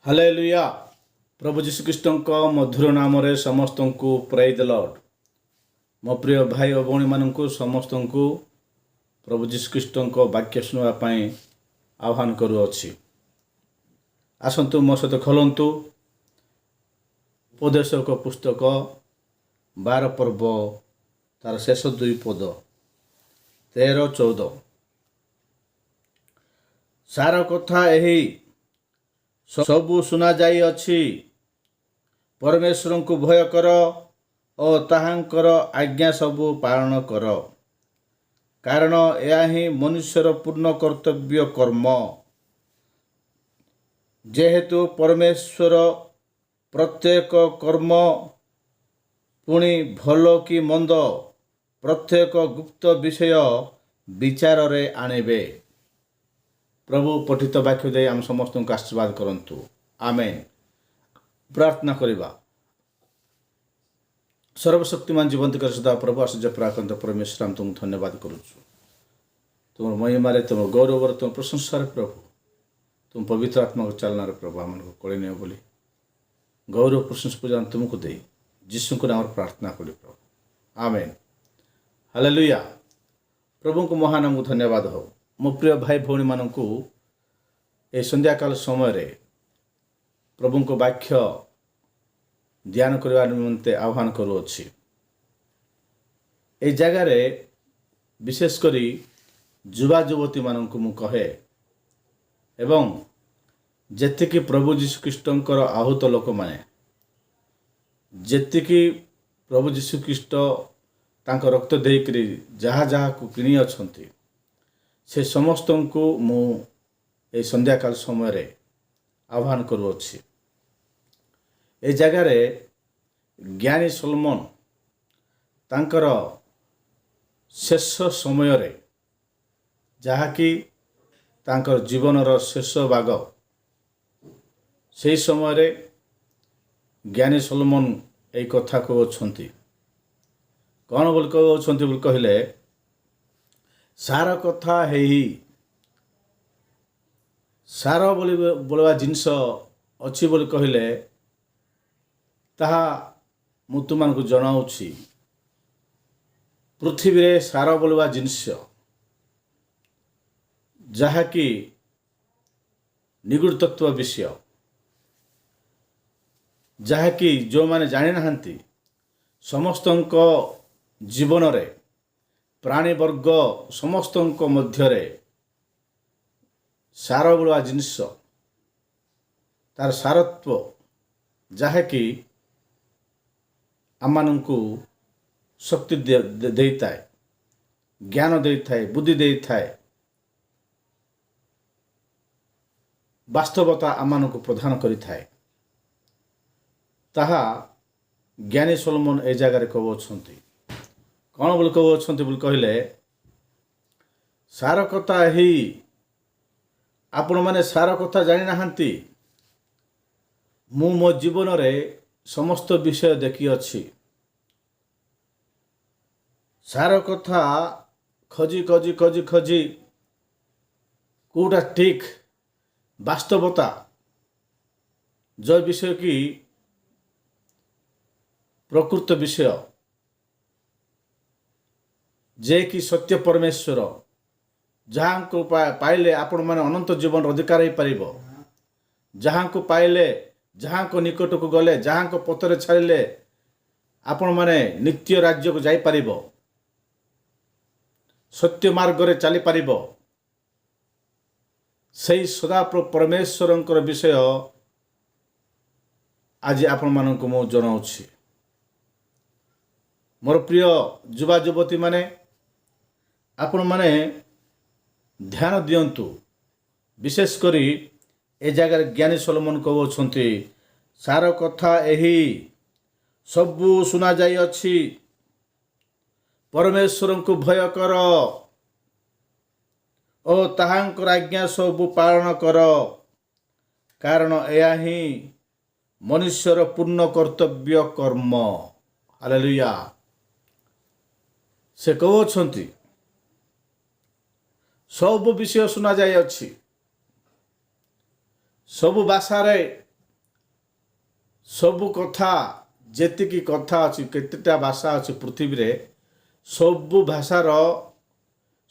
Hallelujah. ପ୍ରଭୁ ଯୀଶୁଖ୍ରୀଷ୍ଟଙ୍କ ମଧୁର ନାମରେ ସମସ୍ତଙ୍କୁ ପ୍ରେଜ୍ ଦ ଲର୍ଡ। ମୋ ପ୍ରିୟ ଭାଇ ଓ ଭଉଣୀମାନଙ୍କୁ ସମସ୍ତଙ୍କୁ ପ୍ରଭୁ ଯୀଶୁଖ୍ରୀଷ୍ଟଙ୍କ ବାକ୍ୟ ଶୁଣିବା ପାଇଁ ଆହ୍ୱାନ କରୁଅଛି। ଆସନ୍ତୁ ମୋ ସହିତ ଖୋଲନ୍ତୁ ଉପଦେଶକ ପୁସ୍ତକ 12 ପର୍ବ ତାର ଶେଷ 2 ପଦ 13-14। ସାର କଥା ଏହି ସବୁ ଶୁଣାଯାଇଅଛି, ପରମେଶ୍ୱରଙ୍କୁ ଭୟ କର ଓ ତାହାଙ୍କର ଆଜ୍ଞା ସବୁ ପାଳନ କର, କାରଣ ଏହା ହିଁ ମନୁଷ୍ୟର ପୂର୍ଣ୍ଣ କର୍ତ୍ତବ୍ୟ କର୍ମ। ଯେହେତୁ ପରମେଶ୍ୱର ପ୍ରତ୍ୟେକ କର୍ମ, ପୁଣି ଭଲ କି ମନ୍ଦ, ପ୍ରତ୍ୟେକ ଗୁପ୍ତ ବିଷୟ ବିଚାରରେ ଆଣିବେ। ପ୍ରଭୁ ପଠିତ ବାକ୍ୟ ଦେଇ ଆମ ସମସ୍ତଙ୍କୁ ଆଶୀର୍ବାଦ କରନ୍ତୁ। ଆମେନ୍। ପ୍ରାର୍ଥନା କରିବା। ସର୍ବଶକ୍ତିମାନ ଜୀବନ୍ତକାର ସଦା ପ୍ରଭୁ ଆଶ୍ଚର୍ଯ୍ୟ ପ୍ରାକନ୍ତ ପରମେଶ୍ୱର, ଆମେ ତୁମକୁ ଧନ୍ୟବାଦ କରୁଛୁ। ତୁମର ମହିମାରେ, ତୁମର ଗୌରବରେ, ତୁମ ପ୍ରଶଂସାରେ ପ୍ରଭୁ, ତୁମ ପବିତ୍ର ଆତ୍ମାକୁ ଚାଲନାରେ ପ୍ରଭୁ ଆମମାନଙ୍କୁ କୋଳି ନିଅ ବୋଲି ଗୌରବ ପ୍ରଶଂସା ପୂଜା ତୁମକୁ ଦେଇ ଯୀଶୁଙ୍କ ନାମରେ ପ୍ରାର୍ଥନା କଲି ପ୍ରଭୁ। ଆମେନ୍। ହାଲେଲୁୟା। ପ୍ରଭୁଙ୍କୁ ମହାନାମକୁ ଧନ୍ୟବାଦ ହେଉ। ମୋ ପ୍ରିୟ ଭାଇ ଭଉଣୀମାନଙ୍କୁ ଏହି ସନ୍ଧ୍ୟାକାଳ ସମୟରେ ପ୍ରଭୁଙ୍କ ବାକ୍ୟ ଧ୍ୟାନ କରିବା ନିମନ୍ତେ ଆହ୍ୱାନ କରୁଅଛି। ଏହି ଜାଗାରେ ବିଶେଷ କରି ଯୁବା ଯୁବତୀମାନଙ୍କୁ ମୁଁ କହେ, ଏବଂ ଯେତିକି ପ୍ରଭୁ ଯୀଶୁଖ୍ରୀଷ୍ଟଙ୍କର ଆହୁତ ଲୋକମାନେ, ଯେତିକି ପ୍ରଭୁ ଯୀଶୁଖ୍ରୀଷ୍ଟ ତାଙ୍କ ରକ୍ତ ଦେଇକରି ଯାହାକୁ କିଣି ଅଛନ୍ତି, ସେ ସମସ୍ତଙ୍କୁ ମୁଁ ଏହି ସନ୍ଧ୍ୟାକାଳ ସମୟରେ ଆହ୍ୱାନ କରୁଅଛି। ଏ ଜାଗାରେ ଜ୍ଞାନୀ ସୋଲୋମନ ତାଙ୍କର ଶେଷ ସମୟରେ, ଯାହାକି ତାଙ୍କର ଜୀବନର ଶେଷ ଭାଗ, ସେହି ସମୟରେ ଜ୍ଞାନୀ ସୋଲୋମନ ଏହି କଥା କହୁଅଛନ୍ତି। କ'ଣ ବୋଲି କହୁଅଛନ୍ତି ବୋଲି କହିଲେ, ସାର କଥା ହେଇ, ସାର ବୋଲିବା ଜିନିଷ ଅଛି ବୋଲି କହିଲେ, ତାହା ମୁଁ ତୁମମାନଙ୍କୁ ଜଣାଉଛି। ପୃଥିବୀରେ ସାର ବୋଲିବା ଜିନିଷ, ଯାହାକି ନିଗୁଡ ତତ୍ତ୍ୱ ବିଷୟ, ଯାହାକି ଯେଉଁମାନେ ଜାଣିନାହାନ୍ତି, ସମସ୍ତଙ୍କ ଜୀବନରେ, ପ୍ରାଣୀବର୍ଗ ସମସ୍ତଙ୍କ ମଧ୍ୟରେ ସାର ବୋଲିବା ଜିନିଷ, ତାର ସାରତ୍ୱ, ଯାହାକି ଆମମାନଙ୍କୁ ଶକ୍ତି ଦେଇଥାଏ, ଜ୍ଞାନ ଦେଇଥାଏ, ବୁଦ୍ଧି ଦେଇଥାଏ, ବାସ୍ତବତା ଆମମାନଙ୍କୁ ପ୍ରଦାନ କରିଥାଏ। ତାହା ଜ୍ଞାନୀ ସୋଲୋମନ ଏ ଜାଗାରେ କହୁଅଛନ୍ତି। କ'ଣ ବୋଲି କହୁଅଛନ୍ତି ବୋଲି କହିଲେ, ସାର କଥା ଏହି, ଆପଣମାନେ ସାର କଥା ଜାଣିନାହାନ୍ତି। ମୁଁ ମୋ ଜୀବନରେ ସମସ୍ତ ବିଷୟ ଦେଖିଅଛି। ସାର କଥା ଖୋଜି କେଉଁଟା ଠିକ୍ ବାସ୍ତବତା, ଯେଉଁ ବିଷୟ କି ପ୍ରକୃତ ବିଷୟ, ଯେ କି ସତ୍ୟ ପରମେଶ୍ୱର, ଯାହାଙ୍କୁ ପାଇଲେ ଆପଣମାନେ ଅନନ୍ତ ଜୀବନର ଅଧିକାର ହେଇପାରିବ। ଯାହାଙ୍କୁ ପାଇଲେ, ଯାହାଙ୍କ ନିକଟକୁ ଗଲେ, ଯାହାଙ୍କ ପଥରେ ଛାଡ଼ିଲେ ଆପଣମାନେ ନିତ୍ୟ ରାଜ୍ୟକୁ ଯାଇପାରିବ, ସତ୍ୟ ମାର୍ଗରେ ଚାଲିପାରିବ। ସେହି ସଦାପ୍ରଭୁ ପରମେଶ୍ୱରଙ୍କର ବିଷୟ ଆଜି ଆପଣମାନଙ୍କୁ ମୁଁ ଜଣାଉଛି। ମୋର ପ୍ରିୟ ଯୁବା ଯୁବତୀମାନେ, ଆପଣମାନେ ଧ୍ୟାନ ଦିଅନ୍ତୁ। ବିଶେଷ କରି ଏ ଜାଗାରେ ଜ୍ଞାନୀ ସୋଲୋମନ କହୁଅଛନ୍ତି, ସାର କଥା ଏହି ସବୁ ଶୁଣାଯାଇଅଛି, ପରମେଶ୍ୱରଙ୍କୁ ଭୟ କର ଓ ତାହାଙ୍କର ଆଜ୍ଞା ସବୁ ପାଳନ କର, କାରଣ ଏହା ହିଁ ମନୁଷ୍ୟର ପୂର୍ଣ୍ଣ କର୍ତ୍ତବ୍ୟ କର୍ମ। ହାଲେଲୁୟା। ସେ କହୁଅଛନ୍ତି, ସବୁ ବିଷୟ ଶୁଣାଯାଇଅଛି, ସବୁ ଭାଷାରେ ସବୁ କଥା ଯେତିକି କଥା ଅଛି, କେତେଟା ଭାଷା ଅଛି ପୃଥିବୀରେ, ସବୁ ଭାଷାର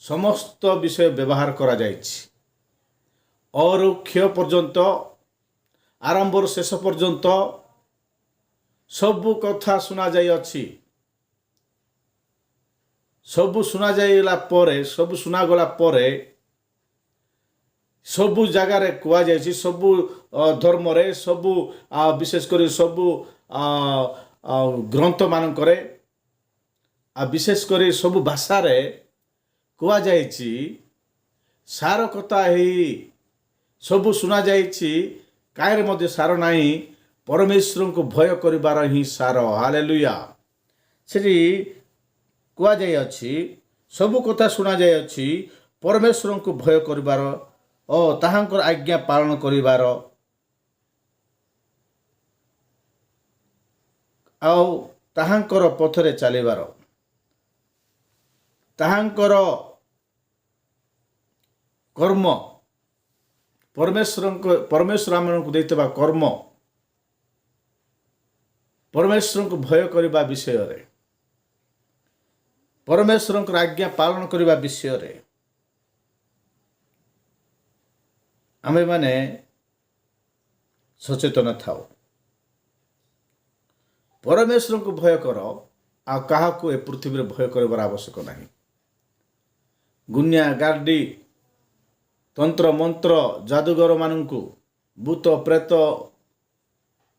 ସମସ୍ତ ବିଷୟ ବ୍ୟବହାର କରାଯାଇଛି। ଅରୁ କ୍ଷୟ ପର୍ଯ୍ୟନ୍ତ, ଆରମ୍ଭରୁ ଶେଷ ପର୍ଯ୍ୟନ୍ତ ସବୁ କଥା ଶୁଣାଯାଇଅଛି। ସବୁ ଶୁଣାଯାଇଗଲା ପରେ, ସବୁ ଶୁଣାଗଲା ପରେ ସବୁ ଜାଗାରେ କୁହାଯାଇଛି, ସବୁ ଧର୍ମରେ, ସବୁ ବିଶେଷ କରି ସବୁ ଗ୍ରନ୍ଥମାନଙ୍କରେ, ବିଶେଷ କରି ସବୁ ଭାଷାରେ କୁହାଯାଇଛି। ସାର କଥା ହେଇ ସବୁ ଶୁଣାଯାଇଛି, କାହିଁରେ ମଧ୍ୟ ସାର ନାହିଁ। ପରମେଶ୍ୱରଙ୍କୁ ଭୟ କରିବାର ହିଁ ସାର। ହାଲେଲୁୟା। ସେଠି କୁହାଯାଇଅଛି, ସବୁ କଥା ଶୁଣାଯାଇଅଛି, ପରମେଶ୍ୱରଙ୍କୁ ଭୟ କରିବାର ଓ ତାହାଙ୍କର ଆଜ୍ଞା ପାଳନ କରିବାର, ଆଉ ତାହାଙ୍କର ପଥରେ ଚାଲିବାର, ତାହାଙ୍କର କର୍ମ, ପରମେଶ୍ୱର ଆମମାନଙ୍କୁ ଦେଇଥିବା କର୍ମ, ପରମେଶ୍ୱରଙ୍କୁ ଭୟ କରିବା ବିଷୟରେ, ପରମେଶ୍ୱରଙ୍କର ଆଜ୍ଞା ପାଳନ କରିବା ବିଷୟରେ ଆମେମାନେ ସଚେତନ ଥାଉ। ପରମେଶ୍ୱରଙ୍କୁ ଭୟ କର, ଆଉ କାହାକୁ ଏ ପୃଥିବୀରେ ଭୟ କରିବାର ଆବଶ୍ୟକ ନାହିଁ। ଗୁନିଆ ଗାର୍ଡି, ତନ୍ତ୍ର ମନ୍ତ୍ର, ଯାଦୁଗରମାନଙ୍କୁ, ଭୂତ ପ୍ରେତ,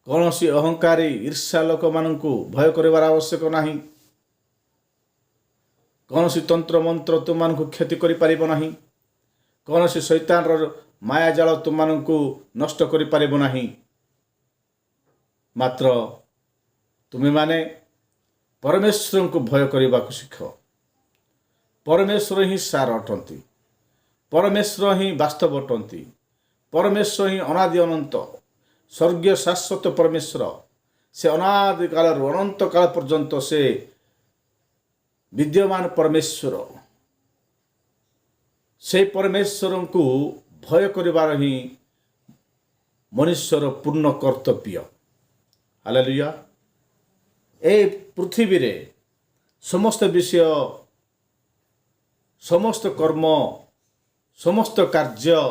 କୌଣସି ଅହଙ୍କାରୀ ଈର୍ଷା ଲୋକମାନଙ୍କୁ ଭୟ କରିବାର ଆବଶ୍ୟକ ନାହିଁ। କୌଣସି ତନ୍ତ୍ର ମନ୍ତ୍ର ତୁମମାନଙ୍କୁ କ୍ଷତି କରିପାରିବ ନାହିଁ। କୌଣସି ଶୈତାନର ମାୟାଜାଳ ତୁମମାନଙ୍କୁ ନଷ୍ଟ କରିପାରିବ ନାହିଁ। ମାତ୍ର ତୁମେମାନେ ପରମେଶ୍ୱରଙ୍କୁ ଭୟ କରିବାକୁ ଶିଖ। ପରମେଶ୍ୱର ହିଁ ସାର ଅଟନ୍ତି। ପରମେଶ୍ୱର ହିଁ ବାସ୍ତବ ଅଟନ୍ତି। ପରମେଶ୍ୱର ହିଁ ଅନାଦି ଅନନ୍ତ, ସ୍ୱର୍ଗୀୟ ଶାଶ୍ୱତ ପରମେଶ୍ୱର। ସେ ଅନାଦି କାଳରୁ ଅନନ୍ତ କାଳ ପର୍ଯ୍ୟନ୍ତ ସେ ବିଦ୍ୟମାନ ପରମେଶ୍ୱର। ସେହି ପରମେଶ୍ୱରଙ୍କୁ ଭୟ କରିବାର ହିଁ ମନୁଷ୍ୟର ପୂର୍ଣ୍ଣ କର୍ତ୍ତବ୍ୟ। ହାଲେଲୁୟା। ଏହି ପୃଥିବୀରେ ସମସ୍ତ ବିଷୟ, ସମସ୍ତ କର୍ମ, ସମସ୍ତ କାର୍ଯ୍ୟ,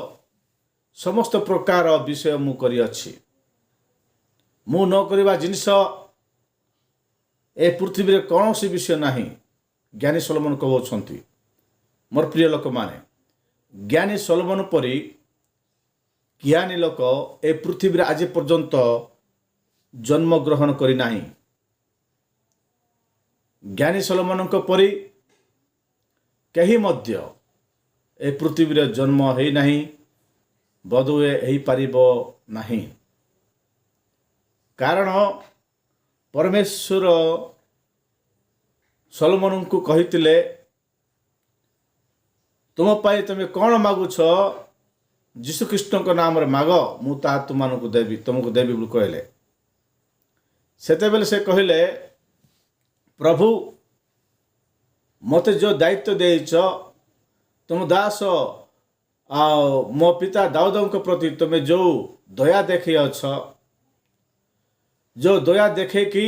ସମସ୍ତ ପ୍ରକାର ବିଷୟ ମୁଁ କରିଅଛି। ମୁଁ ନ କରିବା ଜିନିଷ ଏ ପୃଥିବୀରେ କୌଣସି ବିଷୟ ନାହିଁ। ଜ୍ଞାନୀ ସଲୋମନ କହୁଛନ୍ତି। ମୋର ପ୍ରିୟ ଲୋକମାନେ, ଜ୍ଞାନୀ ସଲୋମନ ପରି ଜ୍ଞାନୀ ଲୋକ ଏ ପୃଥିବୀରେ ଆଜି ପର୍ଯ୍ୟନ୍ତ ଜନ୍ମଗ୍ରହଣ କରିନାହିଁ। ଜ୍ଞାନୀ ସଲୋମନଙ୍କ ପରି କେହି ମଧ୍ୟ ଏ ପୃଥିବୀରେ ଜନ୍ମ ହେଇନାହିଁ, ବୋଧହୁଏ ହେଇପାରିବ ନାହିଁ। କାରଣ ପରମେଶ୍ୱର ସଲୋମନଙ୍କୁ କହିଥିଲେ, ତୁମ ପାଇଁ ତୁମେ କ'ଣ ମାଗୁଛ, ଯୀଶୁଖ୍ରୀଷ୍ଟଙ୍କ ନାମରେ ମାଗ, ମୁଁ ତାହା ତୁମମାନଙ୍କୁ ଦେବି, ତୁମକୁ ଦେବି ବୋଲି କହିଲେ। ସେତେବେଳେ ସେ କହିଲେ, ପ୍ରଭୁ ମୋତେ ଯେଉଁ ଦାୟିତ୍ୱ ଦେଇଛ, ତୁମ ଦାସ ଆଉ ମୋ ପିତା ଦାଉଦଙ୍କ ପ୍ରତି ତୁମେ ଯେଉଁ ଦୟା ଦେଖେଇଅଛ, ଯେଉଁ ଦୟା ଦେଖେଇକି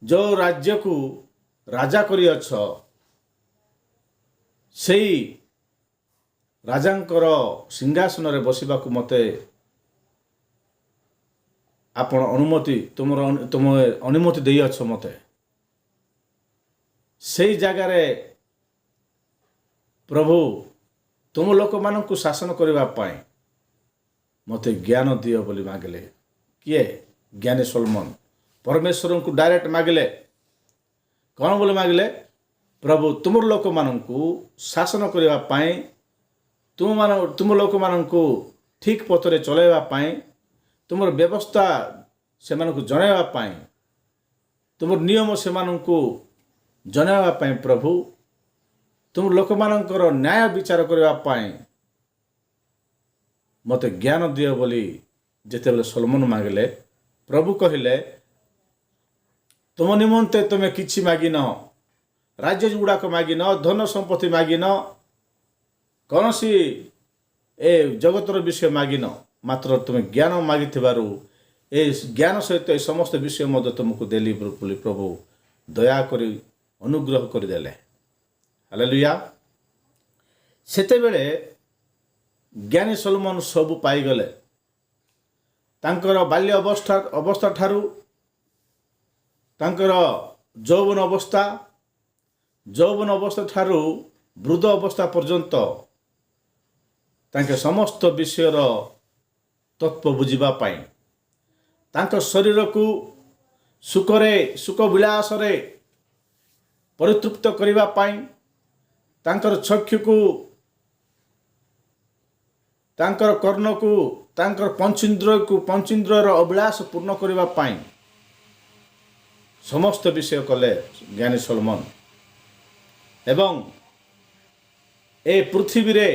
ଯେଉଁ ରାଜ୍ୟକୁ ରାଜା କରିଅଛ, ସେଇ ରାଜାଙ୍କର ସିଂହାସନରେ ବସିବାକୁ ମୋତେ ଆପଣ ତୁମେ ଅନୁମତି ଦେଇଅଛ। ମୋତେ ସେଇ ଜାଗାରେ ପ୍ରଭୁ ତୁମ ଲୋକମାନଙ୍କୁ ଶାସନ କରିବା ପାଇଁ ମୋତେ ଜ୍ଞାନ ଦିଅ ବୋଲି ମାଗିଲେ। କିଏ? ଜ୍ଞାନୀ ସଲୋମନ ପରମେଶ୍ୱରଙ୍କୁ ଡାଇରେକ୍ଟ ମାଗିଲେ। କ'ଣ ବୋଲି ମାଗିଲେ? ପ୍ରଭୁ ତୁମର ଲୋକମାନଙ୍କୁ ଶାସନ କରିବା ପାଇଁ, ତୁମ ଲୋକମାନଙ୍କୁ ଠିକ୍ ପଥରେ ଚଳାଇବା ପାଇଁ, ତୁମର ବ୍ୟବସ୍ଥା ସେମାନଙ୍କୁ ଜଣାଇବା ପାଇଁ, ତୁମର ନିୟମ ସେମାନଙ୍କୁ ଜଣାଇବା ପାଇଁ, ପ୍ରଭୁ ତୁମ ଲୋକମାନଙ୍କର ନ୍ୟାୟ ବିଚାର କରିବା ପାଇଁ ମୋତେ ଜ୍ଞାନ ଦିଅ ବୋଲି ଯେତେବେଳେ ସଲୋମନ ମାଗିଲେ, ପ୍ରଭୁ କହିଲେ, ତୁମ ନିମନ୍ତେ ତୁମେ କିଛି ମାଗିନ, ରାଜ୍ୟ ଗୁଡ଼ାକ ମାଗିନ, ଧନ ସମ୍ପତ୍ତି ମାଗିନ, କୌଣସି ଏ ଜଗତର ବିଷୟ ମାଗିନ, ମାତ୍ର ତୁମେ ଜ୍ଞାନ ମାଗିଥିବାରୁ ଏ ଜ୍ଞାନ ସହିତ ଏ ସମସ୍ତ ବିଷୟ ମଧ୍ୟ ତୁମକୁ ଦେଲି ବୋଲି ପ୍ରଭୁ ଦୟାକରି ଅନୁଗ୍ରହ କରିଦେଲେ। ହାଲେଲୁୟା। ସେତେବେଳେ ଜ୍ଞାନୀ ସଲୋମନ ସବୁ ପାଇଗଲେ। ତାଙ୍କର ବାଲ୍ୟ ଅବସ୍ଥା ଠାରୁ ତାଙ୍କର ଯୌବନ ଅବସ୍ଥା ଠାରୁ ବୃଦ୍ଧ ଅବସ୍ଥା ପର୍ଯ୍ୟନ୍ତ ତାଙ୍କେ ସମସ୍ତ ବିଷୟର ତତ୍ତ୍ୱ ବୁଝିବା ପାଇଁ, ତାଙ୍କ ଶରୀରକୁ ସୁଖ ବିଳାସରେ ପରିତୃପ୍ତ କରିବା ପାଇଁ, ତାଙ୍କର ଚକ୍ଷୁକୁ, ତାଙ୍କର କର୍ଣ୍ଣକୁ, ତାଙ୍କର ପଞ୍ଚଇନ୍ଦ୍ରିୟର ଅଭିଳାଷ ପୂର୍ଣ୍ଣ କରିବା ପାଇଁ ସମସ୍ତ ବିଷୟ କଲେ ଜ୍ଞାନୀ ସଲୋମନ। ଏବଂ ଏ ପୃଥିବୀରେ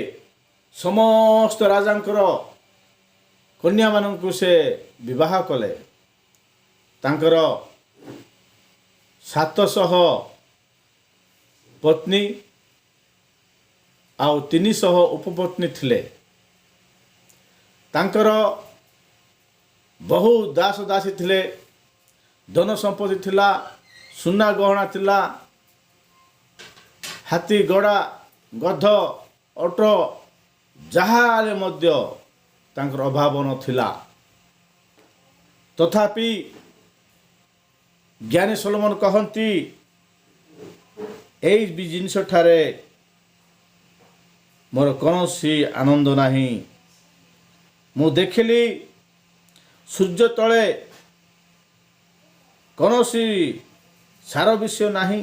ସମସ୍ତ ରାଜାଙ୍କର କନ୍ୟାମାନଙ୍କୁ ସେ ବିବାହ କଲେ। ତାଙ୍କର 700 ପତ୍ନୀ ଆଉ 300 ଉପପତ୍ନୀ ଥିଲେ। ତାଙ୍କର ବହୁ ଦାସ ଦାସୀ ଥିଲେ, ଧନ ସମ୍ପତ୍ତି ଥିଲା, ସୁନା ଗହଣା ଥିଲା, ହାତୀ ଘୋଡ଼ା ଗଧ ଅଟ ଯାହାରେ ମଧ୍ୟ ତାଙ୍କର ଅଭାବ ନଥିଲା। ତଥାପି ଜ୍ଞାନୀ ସଲୋମନ କହନ୍ତି, ଏଇ ଜିନିଷଠାରେ ମୋର କୌଣସି ଆନନ୍ଦ ନାହିଁ। ମୁଁ ଦେଖିଲି ସୂର୍ଯ୍ୟ ତଳେ କୌଣସି ସାର ବିଷୟ ନାହିଁ।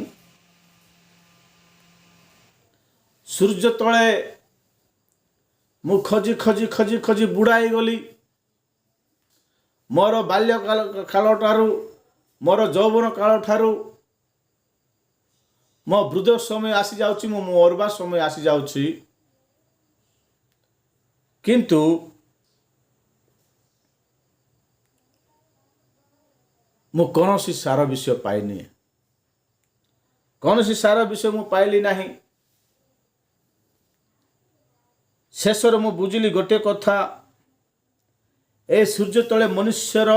ସୂର୍ଯ୍ୟ ତଳେ ମୁଁ ଖୋଜି ବୁଢ଼ା ହେଇଗଲି। ମୋର ବାଲ୍ୟ କାଳ ଠାରୁ, ମୋର ଯୌବନ କାଳ ଠାରୁ ମୋ ବୃଦ୍ଧ ସମୟ ଆସିଯାଉଛି, ମୋ ମରିବା ସମୟ ଆସିଯାଉଛି। କିନ୍ତୁ ମୁଁ କୌଣସି ସାର ବିଷୟ ପାଇନି। କୌଣସି ସାର ବିଷୟ ମୁଁ ପାଇଲି ନାହିଁ। ଶେଷରେ ମୁଁ ବୁଝିଲି ଗୋଟିଏ କଥା, ଏ ସୂର୍ଯ୍ୟ ତଳେ ମନୁଷ୍ୟର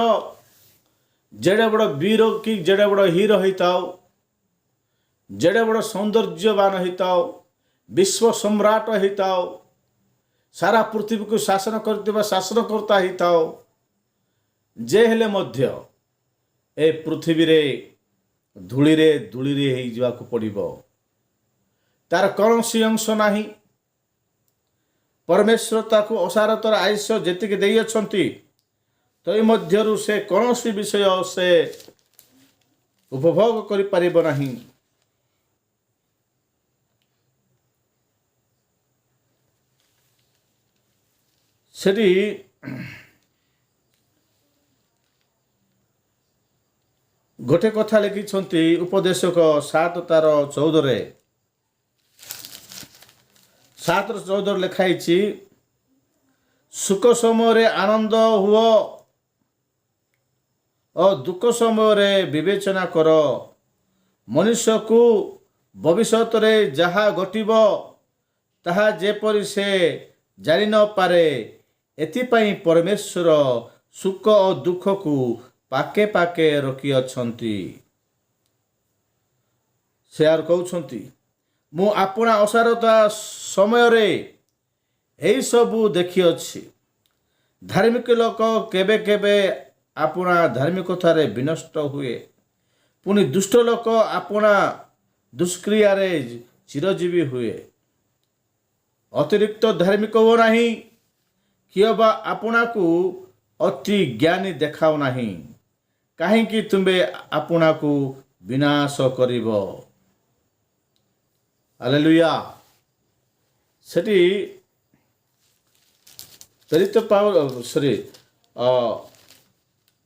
ଯେଡ଼େ ବଡ଼ ବୀର କି ଯେଡ଼େ ବଡ଼ ହିରୋ ହେଇଥାଉ, ଯେଡ଼େ ବଡ଼ ସୌନ୍ଦର୍ଯ୍ୟବାନ ହେଇଥାଉ, ବିଶ୍ୱ ସମ୍ରାଟ ହେଇଥାଉ, ସାରା ପୃଥିବୀକୁ ଶାସନ କରୁଥିବା ଶାସନକର୍ତ୍ତା ହେଇଥାଉ, ଯେ ହେଲେ ମଧ୍ୟ ଏ ପୃଥିବୀରେ ଧୂଳିରେ ହେଇଯିବାକୁ ପଡ଼ିବ। ତାର କୌଣସି ଅଂଶ ନାହିଁ। ପରମେଶ୍ୱର ତାକୁ ଅସାରତର ଆୟୁଷ ଯେତିକି ଦେଇଅଛନ୍ତି, ତଇ ମଧ୍ୟରୁ ସେ କୌଣସି ବିଷୟ ସେ ଉପଭୋଗ କରିପାରିବ ନାହିଁ। ସେଠି ଗୋଟେ କଥା ଲେଖିଛନ୍ତି ଉପଦେଶକ 7:14 ଲେଖା ହେଇଛି, ସୁଖ ସମୟରେ ଆନନ୍ଦ ହୁଅ ଓ ଦୁଃଖ ସମୟରେ ବିବେଚନା କର। ମନୁଷ୍ୟକୁ ଭବିଷ୍ୟତରେ ଯାହା ଘଟିବ ତାହା ଯେପରି ସେ ଜାଣି ନପାରେ, ଏଥିପାଇଁ ପରମେଶ୍ୱର ସୁଖ ଓ ଦୁଃଖକୁ ପାକେ ପାକେ ରଖିଅଛନ୍ତି। ସେ ଆର କହୁଛନ୍ତି, ମୁଁ ଆପଣା ଅସାରତା ସମୟରେ ଏହିସବୁ ଦେଖିଅଛି। ଧାର୍ମିକ ଲୋକ କେବେ କେବେ ଆପଣା ଧାର୍ମିକତାରେ ବିନଷ୍ଟ ହୁଏ, ପୁଣି ଦୁଷ୍ଟ ଲୋକ ଆପଣା ଦୁଷ୍କ୍ରିୟାରେ ଚିରଜୀବୀ ହୁଏ। ଅତିରିକ୍ତ ଧାର୍ମିକ ହୁଅ ନାହିଁ, କିଏ ବା ଆପଣାକୁ ଅତି ଜ୍ଞାନୀ ଦେଖାଅ ନାହିଁ, କାହିଁକି ତୁମେ ଆପଣାକୁ ବିନାଶ କରିବ। ହାଲେଲୁୟା। ସେଠି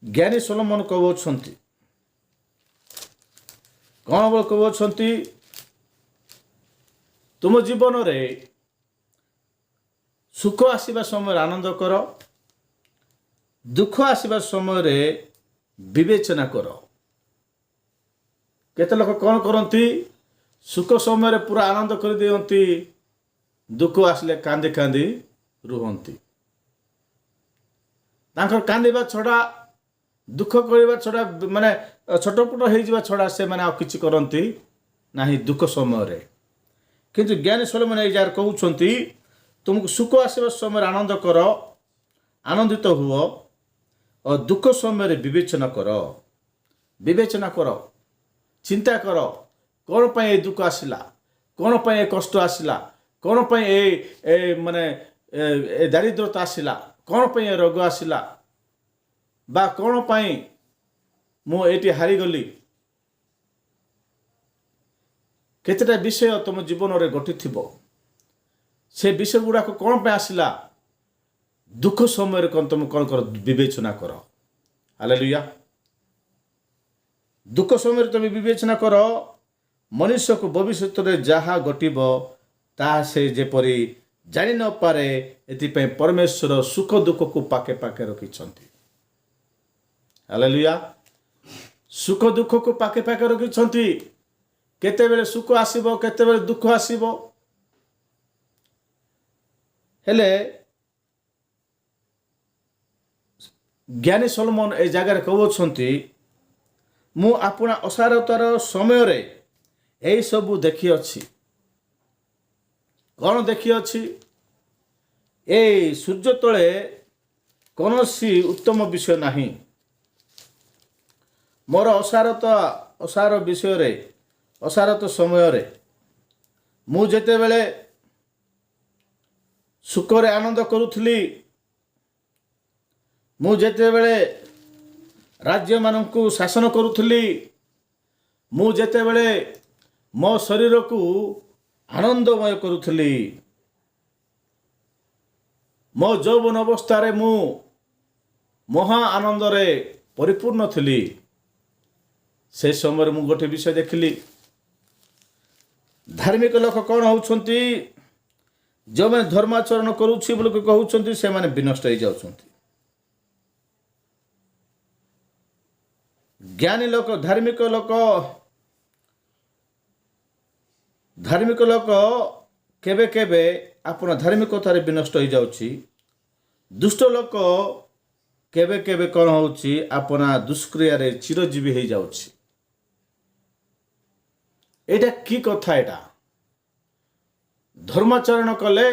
ଜ୍ଞାନୀ ସଲୋମନ କହୁଛନ୍ତି, କ'ଣ ବୋଲି କହୁଛନ୍ତି, ତୁମ ଜୀବନରେ ସୁଖ ଆସିବା ସମୟରେ ଆନନ୍ଦ କର, ଦୁଃଖ ଆସିବା ସମୟରେ ବିବେଚନା କର। କେତେ ଲୋକ କ'ଣ କରନ୍ତି, ସୁଖ ସମୟରେ ପୁରା ଆନନ୍ଦ କରିଦିଅନ୍ତି, ଦୁଃଖ ଆସିଲେ କାନ୍ଦି କାନ୍ଦି ରୁହନ୍ତି। ତାଙ୍କର କାନ୍ଦିବା ଛଡ଼ା ଦୁଃଖ କରିବା ଛଡ଼ା ମାନେ ଛୋଟପଟ ହେଇଯିବା ଛଡ଼ା ସେମାନେ ଆଉ କିଛି କରନ୍ତି ନାହିଁ ଦୁଃଖ ସମୟରେ। କିନ୍ତୁ ଜ୍ଞାନୀ ସଲୋମନ ଏଇ ଯାହାର କହୁଛନ୍ତି ତୁମକୁ ସୁଖ ଆସିବା ସମୟରେ ଆନନ୍ଦ କର, ଆନନ୍ଦିତ ହୁଅ ଓ ଦୁଃଖ ସମୟରେ ବିବେଚନା କର। ବିବେଚନା କର, ଚିନ୍ତା କର, କ'ଣ ପାଇଁ ଏ ଦୁଃଖ ଆସିଲା, କ'ଣ ପାଇଁ ଏ କଷ୍ଟ ଆସିଲା, କ'ଣ ପାଇଁ ଏ ମାନେ ଏ ଦାରିଦ୍ରତା ଆସିଲା, କ'ଣ ପାଇଁ ଏ ରୋଗ ଆସିଲା, ବା କ'ଣ ପାଇଁ ମୁଁ ଏଇଠି ହାରିଗଲି। କେତେଟା ବିଷୟ ତୁମ ଜୀବନରେ ଘଟିଥିବ, ସେ ବିଷୟ ଗୁଡ଼ାକ କ'ଣ ପାଇଁ ଆସିଲା। ଦୁଃଖ ସମୟରେ ତୁମେ କ'ଣ କର, ବିବେଚନା କର। ହାଲେଲୁୟା। ଦୁଃଖ ସମୟରେ ତୁମେ ବିବେଚନା କର, ମନୁଷ୍ୟକୁ ଭବିଷ୍ୟତରେ ଯାହା ଘଟିବ ତାହା ସେ ଯେପରି ଜାଣି ନପାରେ, ଏଥିପାଇଁ ପରମେଶ୍ୱର ସୁଖ ଦୁଃଖକୁ ପାଖେ ପାଖେ ରଖିଛନ୍ତି। ହାଲେଲୁୟା। ସୁଖ ଦୁଃଖକୁ ପାଖେ ପାଖେ ରଖିଛନ୍ତି। କେତେବେଳେ ସୁଖ ଆସିବ, କେତେବେଳେ ଦୁଃଖ ଆସିବ। ହେଲେ ଜ୍ଞାନୀ ସଲୋମନ ଏ ଜାଗାରେ କହୁଛନ୍ତି, ମୁଁ ଆପଣା ଅସାରତାର ସମୟରେ ଏହିସବୁ ଦେଖିଅଛି। କ'ଣ ଦେଖିଅଛି? ଏଇ ସୂର୍ଯ୍ୟ ତଳେ କୌଣସି ଉତ୍ତମ ବିଷୟ ନାହିଁ। ମୋର ଅସାରତ ସମୟରେ ମୁଁ ଯେତେବେଳେ ସୁଖରେ ଆନନ୍ଦ କରୁଥିଲି, ମୁଁ ଯେତେବେଳେ ରାଜ୍ୟମାନଙ୍କୁ ଶାସନ କରୁଥିଲି, ମୁଁ ଯେତେବେଳେ ମୋ ଶରୀରକୁ ଆନନ୍ଦମୟ କରୁଥିଲି, ମୋ ଯୌବନ ଅବସ୍ଥାରେ ମୁଁ ମହା ଆନନ୍ଦରେ ପରିପୂର୍ଣ୍ଣ ଥିଲି। ସେ ସମୟରେ ମୁଁ ଗୋଟେ ବିଷୟ ଦେଖିଲି, ଧାର୍ମିକ ଲୋକ କ'ଣ ହେଉଛନ୍ତି, ଯେଉଁମାନେ ଧର୍ମାଚରଣ କରୁଛି ବୋଲି କହୁଛନ୍ତି ସେମାନେ ବିନଷ୍ଟ ହେଇଯାଉଛନ୍ତି। ଜ୍ଞାନୀ ଲୋକ, ଧାର୍ମିକ ଲୋକ କେବେ କେବେ ଆପଣ ଧାର୍ମିକତାରେ ବିନଷ୍ଟ ହେଇଯାଉଛି। ଦୁଷ୍ଟ ଲୋକ କେବେ କେବେ କ'ଣ ହେଉଛି, ଆପଣା ଦୁଷ୍କ୍ରିୟାରେ ଚିରଜୀବୀ ହେଇଯାଉଛି। ଏଇଟା କି କଥା? ଏଇଟା ଧର୍ମାଚରଣ କଲେ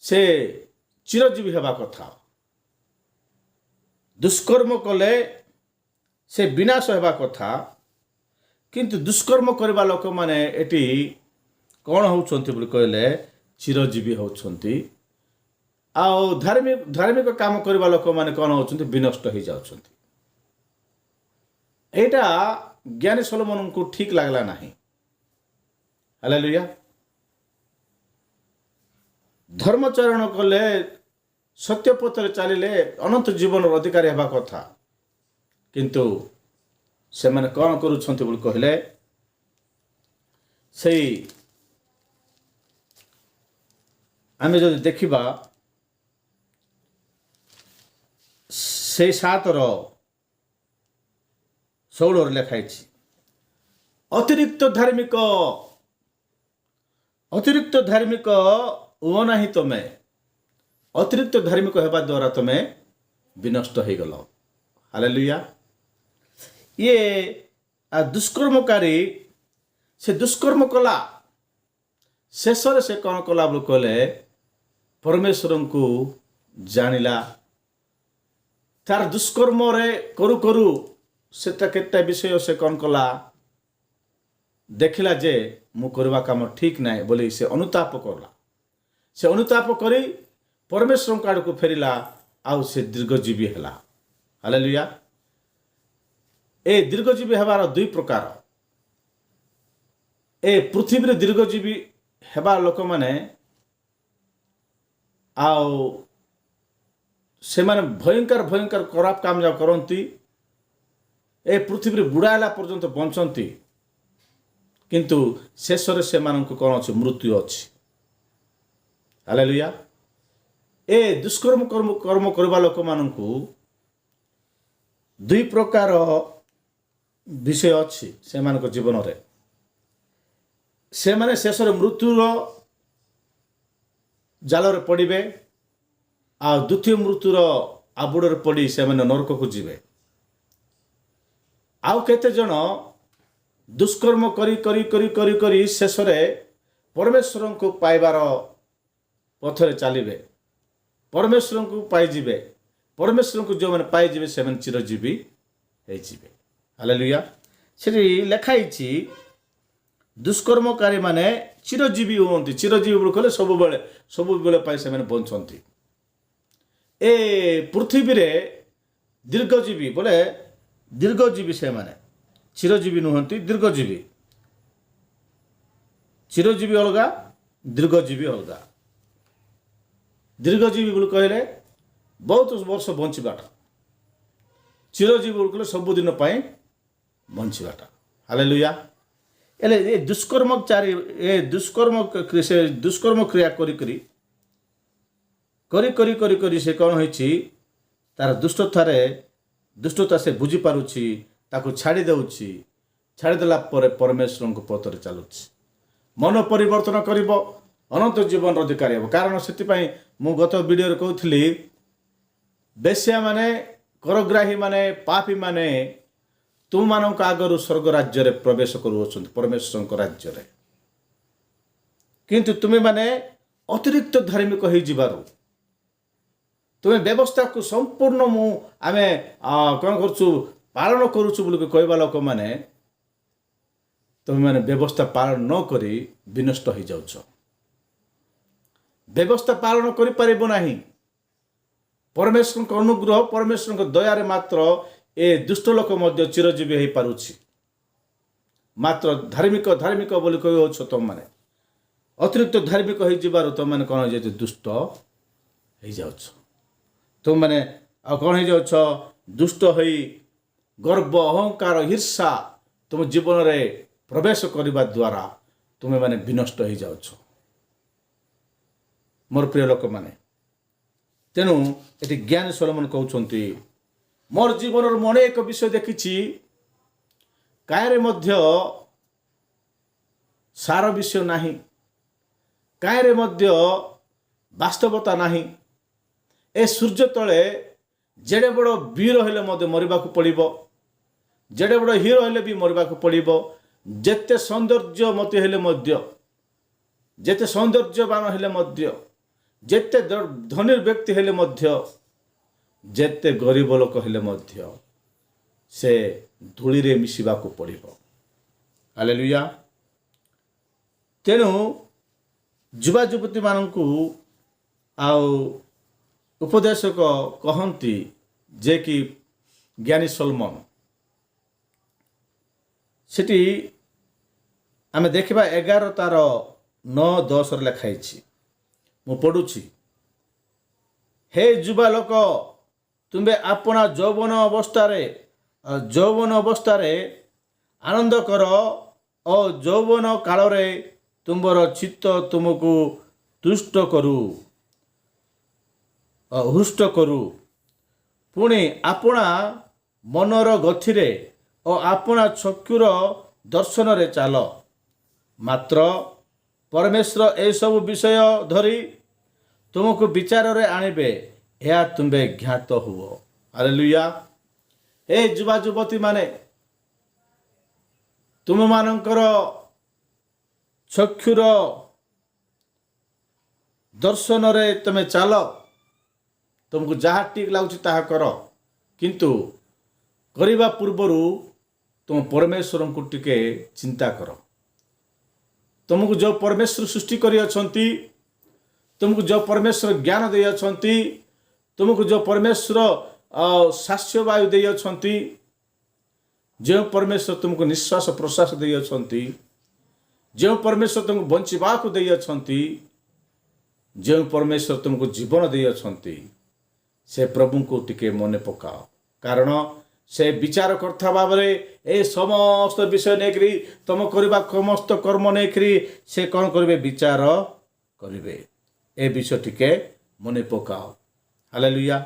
ସେ ଚିରଜୀବୀ ହେବା କଥା, ଦୁଷ୍କର୍ମ କଲେ ସେ ବିନାଶ ହେବା କଥା। କିନ୍ତୁ ଦୁଷ୍କର୍ମ କରିବା ଲୋକମାନେ ଏଠି କ'ଣ ହେଉଛନ୍ତି ବୋଲି କହିଲେ, ଚିରଜୀବୀ ହେଉଛନ୍ତି। ଆଉ ଧାର୍ମିକ କାମ କରିବା ଲୋକମାନେ କ'ଣ ହେଉଛନ୍ତି, ବିନଷ୍ଟ ହେଇଯାଉଛନ୍ତି। ଏଇଟା ଜ୍ଞାନୀ ସଲୋମନଙ୍କୁ ଠିକ୍ ଲାଗିଲା ନାହିଁ। ହାଲେଲୁୟା। ଧର୍ମଚରଣ କଲେ, ସତ୍ୟ ପଥରେ ଚାଲିଲେ ଅନନ୍ତ ଜୀବନର ଅଧିକାରୀ ହେବା କଥା। କିନ୍ତୁ ସେମାନେ କ'ଣ କରୁଛନ୍ତି ବୋଲି କହିଲେ, ସେଇ ଆମେ ଯଦି ଦେଖିବା ସେଇ 7:16 ଲେଖା ହେଇଛି, ଅତିରିକ୍ତ ଧାର୍ମିକ ହୁଅ ନାହିଁ ତମେ। ଅତିରିକ୍ତ ଧାର୍ମିକ ହେବା ଦ୍ୱାରା ତମେ ବିନଷ୍ଟ ହେଇଗଲ। ହାଲେଲୁୟା। ଇଏ ଦୁଷ୍କର୍ମକାରୀ, ସେ ଦୁଷ୍କର୍ମ କଲା, ଶେଷରେ ସେ କ'ଣ କଲା ବୋଲି କହିଲେ, ପରମେଶ୍ୱରଙ୍କୁ ଜାଣିଲା। ତାର ଦୁଷ୍କର୍ମରେ କରୁ କରୁ ସେଟା କେତେ ବିଷୟ ସେ କ'ଣ କଲା, ଦେଖିଲା ଯେ ମୁଁ କରିବା କାମ ଠିକ୍ ନାହିଁ ବୋଲି ସେ ଅନୁତାପ କଲା। ସେ ଅନୁତାପ କରି ପରମେଶ୍ୱରଙ୍କ ଆଡ଼କୁ ଫେରିଲା, ଆଉ ସେ ଦୀର୍ଘଜୀବୀ ହେଲା। ହାଲେଲୁୟା। ଏ ଦୀର୍ଘଜୀବୀ ହେବାର 2 ପ୍ରକାର। ଏ ପୃଥିବୀରେ ଦୀର୍ଘଜୀବୀ ହେବା ଲୋକମାନେ, ଆଉ ସେମାନେ ଭୟଙ୍କର ଖରାପ କାମ ଯାକ କରନ୍ତି। ଏ ପୃଥିବୀରେ ବୁଢ଼ା ହେଲା ପର୍ଯ୍ୟନ୍ତ ବଞ୍ଚନ୍ତି, କିନ୍ତୁ ଶେଷରେ ସେମାନଙ୍କୁ କ'ଣ ଅଛି, ମୃତ୍ୟୁ ଅଛି। ହାଲେଲୁୟା। ଏ କର୍ମ କରିବା ଲୋକମାନଙ୍କୁ 2 ପ୍ରକାର ବିଷୟ ଅଛି ସେମାନଙ୍କ ଜୀବନରେ। ସେମାନେ ଶେଷରେ ମୃତ୍ୟୁର ଜାଲରେ ପଡ଼ିବେ, ଆଉ ଦ୍ୱିତୀୟ ମୃତ୍ୟୁର ଆବୁଡ଼ରେ ପଡ଼ି ସେମାନେ ନରକକୁ ଯିବେ। ଆଉ କେତେ ଜଣ ଦୁଷ୍କର୍ମ କରି କରି କରି କରି କରି ଶେଷରେ ପରମେଶ୍ୱରଙ୍କୁ ପାଇବାର ପଥରେ ଚାଲିବେ, ପରମେଶ୍ୱରଙ୍କୁ ପାଇଯିବେ। ପରମେଶ୍ୱରଙ୍କୁ ଯେଉଁମାନେ ପାଇଯିବେ ସେମାନେ ଚିରଜୀବୀ ହେଇଯିବେ। ହାଲେଲୁୟା। ସେଠି ଲେଖା ହେଇଛି ଦୁଷ୍କର୍ମକାରୀମାନେ ଚିରଜୀବୀ ହୁଅନ୍ତି। ଚିରଜୀବୀ ବୋଲି କହିଲେ ସବୁବେଳେ ପାଇଁ ସେମାନେ ବଞ୍ଚନ୍ତି। ଏ ପୃଥିବୀରେ ଦୀର୍ଘଜୀବୀ ବୋଲେ ଦୀର୍ଘଜୀବୀ ସେମାନେ, ଚିରଜୀବୀ ନୁହନ୍ତି, ଦୀର୍ଘଜୀବୀ। ଚିରଜୀବୀ ଅଲଗା, ଦୀର୍ଘଜୀବୀ ଅଲଗା। ଦୀର୍ଘଜୀବୀ ବୋଲି କହିଲେ ବହୁତ ବର୍ଷ ବଞ୍ଚିବାଟା, ଚିରଜୀବୀ ବୋଲି କହିଲେ ସବୁଦିନ ପାଇଁ ବଞ୍ଚିବାଟା। ହାଲେଲୁୟା। ହେଲେ ଏ ଦୁଷ୍କର୍ମଚାରୀ ସେ ଦୁଷ୍କର୍ମ କ୍ରିୟା କରି ସେ କ'ଣ ହେଇଛି, ତାର ଦୁଷ୍ଟତା ସେ ବୁଝିପାରୁଛି, ତାକୁ ଛାଡ଼ି ଦେଉଛି। ଛାଡ଼ିଦେଲା ପରେ ପରମେଶ୍ୱରଙ୍କ ପଥରେ ଚାଲୁଛି। ମନ ପରିବର୍ତ୍ତନ କରିବ, ଅନନ୍ତ ଜୀବନର ଅଧିକାରୀ ହେବ। କାରଣ ସେଥିପାଇଁ ମୁଁ ଗତ ଭିଡ଼ିଓରେ କହୁଥିଲି, ବେଶ୍ୟାମାନେ, କରଗ୍ରାହୀମାନେ, ପାପୀମାନେ ତୁମମାନଙ୍କ ଆଗରୁ ସ୍ୱର୍ଗ ରାଜ୍ୟରେ ପ୍ରବେଶ କରୁଅଛନ୍ତି, ପରମେଶ୍ୱରଙ୍କ ରାଜ୍ୟରେ। କିନ୍ତୁ ତୁମେମାନେ ଅତିରିକ୍ତ ଧାର୍ମିକ ହେଇଯିବାରୁ ତୁମେ ବ୍ୟବସ୍ଥାକୁ ସମ୍ପୂର୍ଣ୍ଣ ଆମେ କ'ଣ କରୁଛୁ, ପାଳନ କରୁଛୁ ବୋଲି କହିବା ଲୋକମାନେ, ତୁମେମାନେ ବ୍ୟବସ୍ଥା ପାଳନ ନ କରି ବିନଷ୍ଟ ହେଇଯାଉଛ। ବ୍ୟବସ୍ଥା ପାଳନ କରିପାରିବ ନାହିଁ। ପରମେଶ୍ୱରଙ୍କ ଅନୁଗ୍ରହ, ପରମେଶ୍ୱରଙ୍କ ଦୟାରେ ମାତ୍ର ଏ ଦୁଷ୍ଟ ଲୋକ ମଧ୍ୟ ଚିରଜୀବୀ ହେଇପାରୁଛି। ମାତ୍ର ଧାର୍ମିକ ବୋଲି କହିଅଛ ତୁମମାନେ। ଅତିରିକ୍ତ ଧାର୍ମିକ ହେଇଯିବାରୁ ତୁମମାନେ କ'ଣ ହେଇଯାଉଛ, ଦୁଷ୍ଟ ହେଇଯାଉଛ। ତୁମମାନେ ଆଉ କ'ଣ ହେଇଯାଉଛ, ଦୁଷ୍ଟ ହୋଇ ଗର୍ବ, ଅହଙ୍କାର, ହିର୍ଷା ତୁମ ଜୀବନରେ ପ୍ରବେଶ କରିବା ଦ୍ୱାରା ତୁମେମାନେ ବିନଷ୍ଟ ହେଇଯାଉଛ। ମୋର ପ୍ରିୟ ଲୋକମାନେ, ତେଣୁ ଏଠି ଜ୍ଞାନୀ ସଲୋମନ କହୁଛନ୍ତି, ମୋର ଜୀବନର ମୁଁ ଅନେକ ବିଷୟ ଦେଖିଛି, କାୟରେ ମଧ୍ୟ ସାର ବିଷୟ ନାହିଁ, କାୟରେ ମଧ୍ୟ ବାସ୍ତବତା ନାହିଁ। ଏ ସୂର୍ଯ୍ୟ ତଳେ ଯେଡ଼େ ବଡ଼ ବୀର ହେଲେ ମଧ୍ୟ ମରିବାକୁ ପଡ଼ିବ, ଯେଡ଼େ ବଡ଼ ହିରୋ ହେଲେ ବି ମରିବାକୁ ପଡ଼ିବ। ଯେତେ ସୌନ୍ଦର୍ଯ୍ୟମତୀ ହେଲେ ମଧ୍ୟ, ଯେତେ ସୌନ୍ଦର୍ଯ୍ୟବାନ ହେଲେ ମଧ୍ୟ, ଯେତେ ଧନୀ ବ୍ୟକ୍ତି ହେଲେ ମଧ୍ୟ, ଯେତେ ଗରିବ ଲୋକ ହେଲେ ମଧ୍ୟ ସେ ଧୂଳିରେ ମିଶିବାକୁ ପଡ଼ିବ। ହାଲେଲୁୟା। ତେଣୁ ଯୁବା ଯୁବତୀମାନଙ୍କୁ ଆଉ ଉପଦେଶକ କହନ୍ତି, ଯେ କି ଜ୍ଞାନୀ ସଲୋମନ, ସେଠି ଆମେ ଦେଖିବା 11:9-10 ଲେଖା ହେଇଛି। ମୁଁ ପଢ଼ୁଛି। ହେ ଯୁବା ଲୋକ, ତୁମେ ଆପଣା ଯୌବନ ଅବସ୍ଥାରେ ଆନନ୍ଦ କର ଓ ଯୌବନ କାଳରେ ତୁମର ଚିତ୍ତ ତୁମକୁ ହୃଷ୍ଟ କରୁ। ପୁଣି ଆପଣା ମନର ଗତିରେ ଓ ଆପଣା ଚକ୍ଷୁର ଦର୍ଶନରେ ଚାଲ। ମାତ୍ର ପରମେଶ୍ୱର ଏସବୁ ବିଷୟ ଧରି ତୁମକୁ ବିଚାରରେ ଆଣିବେ, ଏହା ତୁମେ ଜ୍ଞାତ ହୁଅ। ହାଲେଲୁୟା। ଏ ଯୁବା ଯୁବତୀମାନେ, ତୁମମାନଙ୍କର ଚକ୍ଷୁର ଦର୍ଶନରେ ତୁମେ ଚାଲ। ତୁମକୁ ଯାହା ଠିକ୍ ଲାଗୁଛି ତାହା କର, କିନ୍ତୁ କରିବା ପୂର୍ବରୁ ତୁମ ପରମେଶ୍ୱରଙ୍କୁ ଟିକେ ଚିନ୍ତା କର। ତୁମକୁ ଯେଉଁ ପରମେଶ୍ୱର ସୃଷ୍ଟି କରିଅଛନ୍ତି, ତୁମକୁ ଯେଉଁ ପରମେଶ୍ୱର ଜ୍ଞାନ ଦେଇଅଛନ୍ତି, ତୁମକୁ ଯେଉଁ ପରମେଶ୍ୱର ଶାସ୍ୟ ବାୟୁ ଦେଇଅଛନ୍ତି, ଯେଉଁ ପରମେଶ୍ୱର ତୁମକୁ ନିଶ୍ୱାସ ପ୍ରଶ୍ୱାସ ଦେଇଅଛନ୍ତି, ଯେଉଁ ପରମେଶ୍ୱର ତୁମକୁ ବଞ୍ଚିବାକୁ ଦେଇଅଛନ୍ତି, ଯେଉଁ ପରମେଶ୍ୱର ତୁମକୁ ଜୀବନ ଦେଇଅଛନ୍ତି, ସେ ପ୍ରଭୁଙ୍କୁ ଟିକେ ମନେ ପକାଅ। କାରଣ ସେ ବିଚାର କରୁଥିବା ଭାବରେ ଏ ସମସ୍ତ ବିଷୟ ନେଇକରି, ତୁମ କରିବା ସମସ୍ତ କର୍ମ ନେଇକରି ସେ କ'ଣ କରିବେ, ବିଚାର କରିବେ। ଏ ବିଷୟ ଟିକେ ମନେ ପକାଅ। ହାଲେଲୁୟା।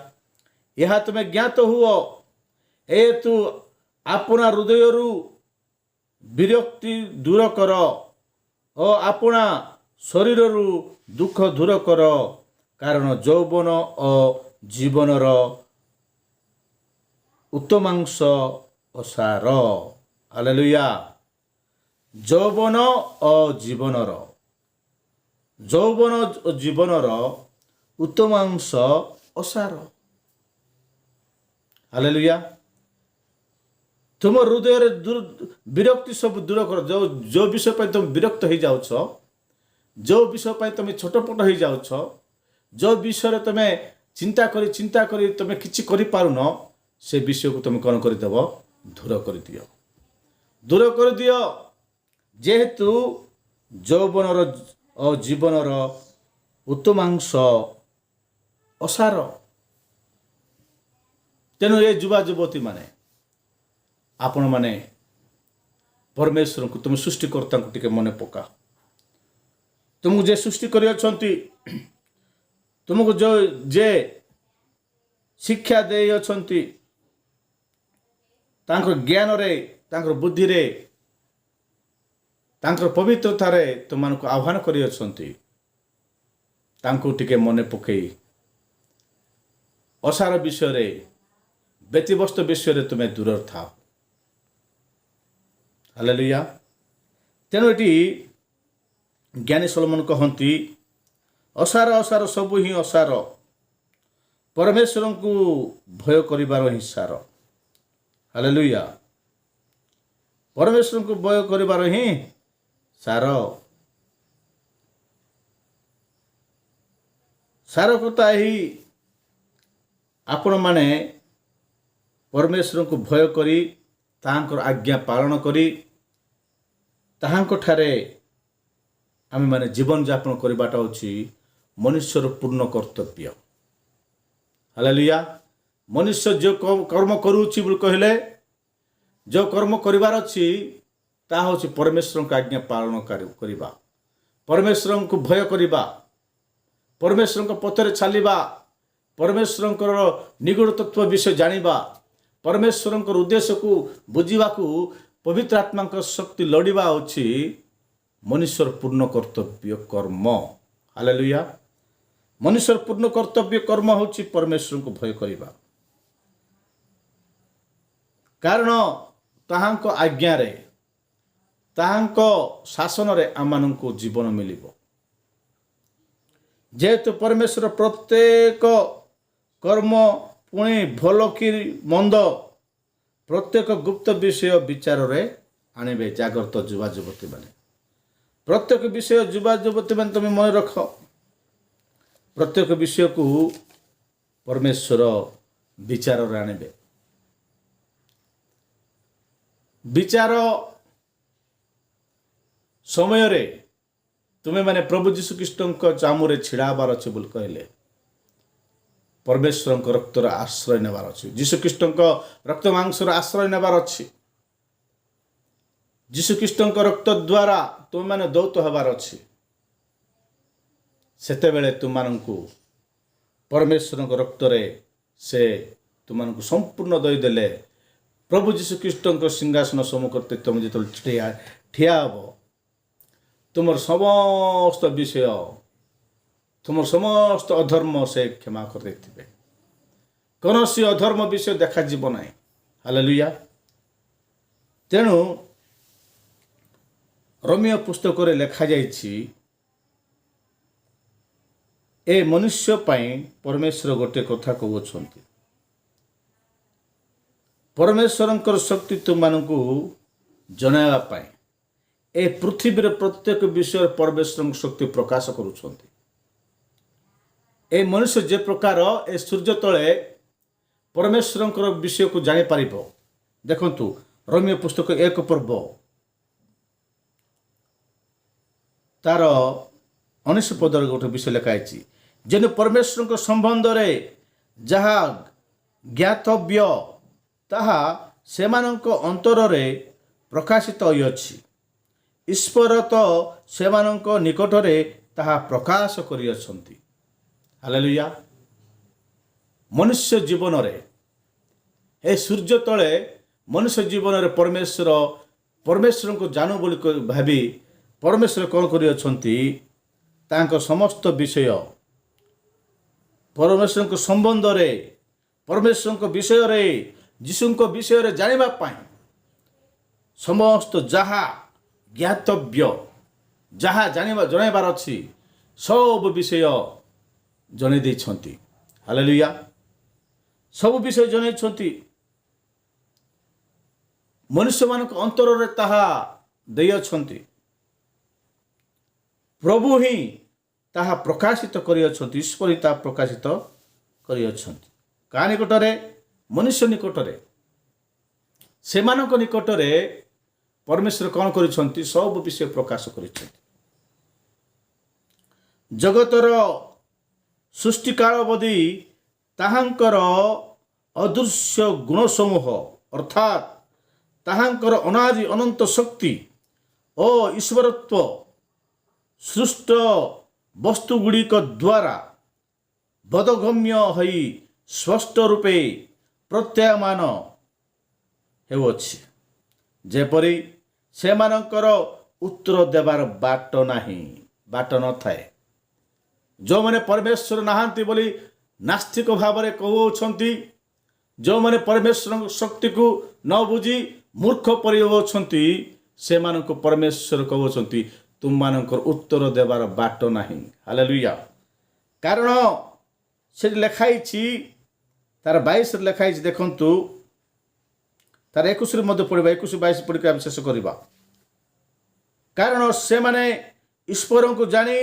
ଏହା ତୁମେ ଜ୍ଞାତ ହୁଅ। ତୁ ଆପଣା ହୃଦୟରୁ ବିରକ୍ତି ଦୂର କର ଓ ଆପଣା ଶରୀରରୁ ଦୁଃଖ ଦୂର କର। କାରଣ ଯୌବନ ଓ ଜୀବନର ଉତ୍ତମାଂଶ ଅସାର। ହାଲେଲୁୟା। ଯୌବନ ଓ ଜୀବନର ଉତ୍ତମାଂଶ ଅସାର। ହାଲେଲୁୟା। ତୁମ ହୃଦୟରେ ବିରକ୍ତି ସବୁ ଦୂର କର। ଯେଉଁ ବିଷୟ ପାଇଁ ତୁମେ ବିରକ୍ତ ହେଇଯାଉଛ, ଯେଉଁ ବିଷୟ ପାଇଁ ତୁମେ ଛୋଟପଟ ହେଇଯାଉଛ, ଯେଉଁ ବିଷୟରେ ତୁମେ ଚିନ୍ତା କରି ତୁମେ କିଛି କରିପାରୁନ, ସେ ବିଷୟକୁ ତୁମେ କ'ଣ କରିଦେବ? ଦୂର କରିଦିଅ। ଯେହେତୁ ଯୌବନର ଓ ଜୀବନର ଉତ୍ତମାଂଶ ଅସାର। ତେଣୁ ଏ ଯୁବା ଯୁବତୀମାନେ, ଆପଣମାନେ ପରମେଶ୍ୱରଙ୍କୁ, ତୁମ ସୃଷ୍ଟିକର୍ତ୍ତାଙ୍କୁ ଟିକେ ମନେ ପକାଅ। ତୁମକୁ ଯେ ସୃଷ୍ଟି କରିଅଛନ୍ତି, ତୁମକୁ ଯେ ଶିକ୍ଷା ଦେଇଅଛନ୍ତି, ତାଙ୍କର ଜ୍ଞାନରେ, ତାଙ୍କର ବୁଦ୍ଧିରେ, ତାଙ୍କର ପବିତ୍ରତାରେ ତୁମମାନଙ୍କୁ ଆହ୍ୱାନ କରିଅଛନ୍ତି, ତାଙ୍କୁ ଟିକେ ମନେ ପକାଇ ଅସାର ବିଷୟରେ, ବ୍ୟତିବ୍ୟସ୍ତ ବିଷୟରେ ତୁମେ ଦୂରରେ ଥାଅ। ହାଲେଲୁୟା। ତେଣୁ ଏଠି ଜ୍ଞାନୀ ସଲୋମନ କହନ୍ତି, ଅସାର ସବୁ ହିଁ ଅସାର, ପରମେଶ୍ୱରଙ୍କୁ ଭୟ କରିବାର ହିଁ ସାର। ହାଲେଲୁୟା। ପରମେଶ୍ୱରଙ୍କୁ ଭୟ କରିବାର ହିଁ ସାର। ସାର କଥା ଏହି, ଆପଣମାନେ ପରମେଶ୍ୱରଙ୍କୁ ଭୟ କରି, ତାହାଙ୍କର ଆଜ୍ଞା ପାଳନ କରି, ତାହାଙ୍କଠାରେ ଆମେମାନେ ଜୀବନଯାପନ କରିବାଟା ହେଉଛି ମନୁଷ୍ୟର ପୂର୍ଣ୍ଣ କର୍ତ୍ତବ୍ୟ। ହାଲେଲୁୟା। ମନୁଷ୍ୟ ଯେଉଁ କର୍ମ କରୁଛି ବୋଲି କହିଲେ, ଯେଉଁ କର୍ମ କରିବାର ଅଛି, ତାହା ହେଉଛି ପରମେଶ୍ୱରଙ୍କ ଆଜ୍ଞା ପାଳନ କରିବା, ପରମେଶ୍ୱରଙ୍କୁ ଭୟ କରିବା, ପରମେଶ୍ୱରଙ୍କ ପଥରେ ଚାଲିବା, ପରମେଶ୍ୱରଙ୍କର ନିଗୁଡ଼ ତତ୍ତ୍ୱ ବିଷୟ ଜାଣିବା, ପରମେଶ୍ୱରଙ୍କର ଉଦ୍ଦେଶ୍ୟକୁ ବୁଝିବାକୁ ପବିତ୍ର ଆତ୍ମାଙ୍କ ଶକ୍ତି ଲୋଡ଼ିବା ହେଉଛି ମନୁଷ୍ୟର ପୂର୍ଣ୍ଣ କର୍ତ୍ତବ୍ୟ କର୍ମ। ହାଲେଲୁୟା। ମନୁଷ୍ୟର ପୂର୍ଣ୍ଣ କର୍ତ୍ତବ୍ୟ କର୍ମ ହେଉଛି ପରମେଶ୍ୱରଙ୍କୁ ଭୟ କରିବା। କାରଣ ତାହାଙ୍କ ଆଜ୍ଞାରେ, ତାହାଙ୍କ ଶାସନରେ ଆମମାନଙ୍କୁ ଜୀବନ ମିଳିବ। ଯେହେତୁ ପରମେଶ୍ୱର ପ୍ରତ୍ୟେକ କର୍ମ, ପୁଣି ଭଲ କି ମନ୍ଦ, ପ୍ରତ୍ୟେକ ଗୁପ୍ତ ବିଷୟ ବିଚାରରେ ଆଣିବେ। ଜାଗ୍ରତ ଯୁବା ଯୁବତୀମାନେ, ପ୍ରତ୍ୟେକ ବିଷୟ ଯୁବା ଯୁବତୀମାନେ ତୁମେ ମନେ ରଖ, ପ୍ରତ୍ୟେକ ବିଷୟକୁ ପରମେଶ୍ୱର ବିଚାରରେ ଆଣିବେ। ବିଚାର ସମୟରେ ତୁମେମାନେ ପ୍ରଭୁ ଯୀଶୁଖ୍ରୀଷ୍ଟଙ୍କ ଚାମୁରେ ଛିଡ଼ା ହେବାର ଅଛି ବୋଲି କହିଲେ, ପରମେଶ୍ୱରଙ୍କ ରକ୍ତର ଆଶ୍ରୟ ନେବାର ଅଛି, ଯୀଶୁଖ୍ରୀଷ୍ଟଙ୍କ ରକ୍ତ ମାଂସର ଆଶ୍ରୟ ନେବାର ଅଛି। ଯୀଶୁଖ୍ରୀଷ୍ଟଙ୍କ ରକ୍ତ ଦ୍ୱାରା ତୁମେମାନେ ଦୌତ ହେବାର ଅଛି। ସେତେବେଳେ ତୁମମାନଙ୍କୁ ପରମେଶ୍ୱରଙ୍କ ରକ୍ତରେ ସେ ତୁମମାନଙ୍କୁ ସମ୍ପୂର୍ଣ୍ଣ ଦେଇଦେଲେ, ପ୍ରଭୁ ଯୀଶୁଖ୍ରୀଷ୍ଟଙ୍କ ସିଂହାସନ ସମ୍ମୁଖରେ ତୁମେ ଯେତେବେଳେ ଠିଆ ହେବ, ତୁମର ସମସ୍ତ ବିଷୟ, ତୁମର ସମସ୍ତ ଅଧର୍ମ ସେ କ୍ଷମା କରିଦେଇଥିବେ। କୌଣସି ଅଧର୍ମ ବିଷୟ ଦେଖାଯିବ ନାହିଁ। ହାଲେଲୁୟା। ତେଣୁ ରୋମିଓ ପୁସ୍ତକରେ ଲେଖାଯାଇଛି, ଏ ମନୁଷ୍ୟ ପାଇଁ ପରମେଶ୍ୱର ଗୋଟିଏ କଥା କହୁଅଛନ୍ତି, ପରମେଶ୍ୱରଙ୍କର ଶକ୍ତି ତୁମମାନଙ୍କୁ ଜଣାଇବା ପାଇଁ ଏ ପୃଥିବୀର ପ୍ରତ୍ୟେକ ବିଷୟରେ ପରମେଶ୍ୱରଙ୍କ ଶକ୍ତି ପ୍ରକାଶ କରୁଛନ୍ତି। ଏ ମନୁଷ୍ୟ ଯେ ପ୍ରକାର ଏ ସୂର୍ଯ୍ୟ ତଳେ ପରମେଶ୍ୱରଙ୍କର ବିଷୟକୁ ଜାଣିପାରିବ। ଦେଖନ୍ତୁ, ରୋମିଓ ପୁସ୍ତକ 1 ପର୍ବ ତାର 19 ପଦରେ ଗୋଟେ ବିଷୟ ଲେଖା ହେଇଛି, ଯେଣୁ ପରମେଶ୍ୱରଙ୍କ ସମ୍ବନ୍ଧରେ ଯାହା ଜ୍ଞାତବ୍ୟ ତାହା ସେମାନଙ୍କ ଅନ୍ତରରେ ପ୍ରକାଶିତ ହୋଇଅଛି, ଈଶ୍ୱର ତ ସେମାନଙ୍କ ନିକଟରେ ତାହା ପ୍ରକାଶ କରିଅଛନ୍ତି। ହାଲେଲୁୟା। ମନୁଷ୍ୟ ଜୀବନରେ, ଏ ସୂର୍ଯ୍ୟ ତଳେ ମନୁଷ୍ୟ ଜୀବନରେ ପରମେଶ୍ୱରଙ୍କୁ ଜାଣୁ ବୋଲି ଭାବି ପରମେଶ୍ୱର କ'ଣ କରିଅଛନ୍ତି, ତାଙ୍କ ସମସ୍ତ ବିଷୟ ପରମେଶ୍ୱରଙ୍କ ସମ୍ବନ୍ଧରେ, ପରମେଶ୍ୱରଙ୍କ ବିଷୟରେ ଯୀଶୁଙ୍କ ବିଷୟରେ ଜାଣିବା ପାଇଁ ସମସ୍ତ ଯାହା ଜ୍ଞାତବ୍ୟ ଯାହା ଜଣାଇବାର ଅଛି ସବୁ ବିଷୟ ଜଣାଇ ଦେଇଛନ୍ତି। ହାଲେଲୁୟା। ସବୁ ବିଷୟ ଜଣାଇଛନ୍ତି। ମନୁଷ୍ୟମାନଙ୍କ ଅନ୍ତରରେ ତାହା ଦେଇଅଛନ୍ତି। ପ୍ରଭୁ ହିଁ ତାହା ପ୍ରକାଶିତ କରିଅଛନ୍ତି। ଈଶ୍ୱର ହିଁ ତାହା ପ୍ରକାଶିତ କରିଅଛନ୍ତି। କାହା ନିକଟରେ? ମନୁଷ୍ୟ ନିକଟରେ। ସେମାନଙ୍କ ନିକଟରେ ପରମେଶ୍ୱର କ'ଣ କରିଛନ୍ତି? ସବୁ ବିଷୟ ପ୍ରକାଶ କରିଛନ୍ତି। ଜଗତର ସୃଷ୍ଟିକାଳ ଅବଧି ତାହାଙ୍କର ଅଦୃଶ୍ୟ ଗୁଣସମୂହ ଅର୍ଥାତ୍ ତାହାଙ୍କର ଅନାଦି ଅନନ୍ତ ଶକ୍ତି ଓ ଈଶ୍ୱରତ୍ୱ ସୃଷ୍ଟ ବସ୍ତୁଗୁଡ଼ିକ ଦ୍ୱାରା ବୋଧଗମ୍ୟ ହୋଇ ସ୍ପଷ୍ଟ ରୂପେ ପ୍ରତ୍ୟାୟମାନ ହେଉଅଛି। ଯେପରି ସେମାନଙ୍କର ଉତ୍ତର ଦେବାର ବାଟ ନଥାଏ। ଯେଉଁମାନେ ପରମେଶ୍ୱର ନାହାନ୍ତି ବୋଲି ନାସ୍ତିକ ଭାବରେ କହୁଅଛନ୍ତି, ଯେଉଁମାନେ ପରମେଶ୍ୱରଙ୍କ ଶକ୍ତିକୁ ନ ବୁଝି ମୂର୍ଖ ପରି ହେଉଅଛନ୍ତି, ସେମାନଙ୍କୁ ପରମେଶ୍ୱର କହୁଅଛନ୍ତି ତୁମମାନଙ୍କର ଉତ୍ତର ଦେବାର ବାଟ ନାହିଁ। ହାଲେଲୁୟା। କାରଣ ସେଠି ଲେଖା ହେଇଛି, ତାର 22ରେ ଲେଖା ହେଇଛି, ଦେଖନ୍ତୁ ତାର 21ରେ ମଧ୍ୟ ପଢ଼ିବା, 21-22 ପଢ଼ିକି ଆମେ ଶେଷ କରିବା। କାରଣ ସେମାନେ ଈଶ୍ୱରଙ୍କୁ ଜାଣି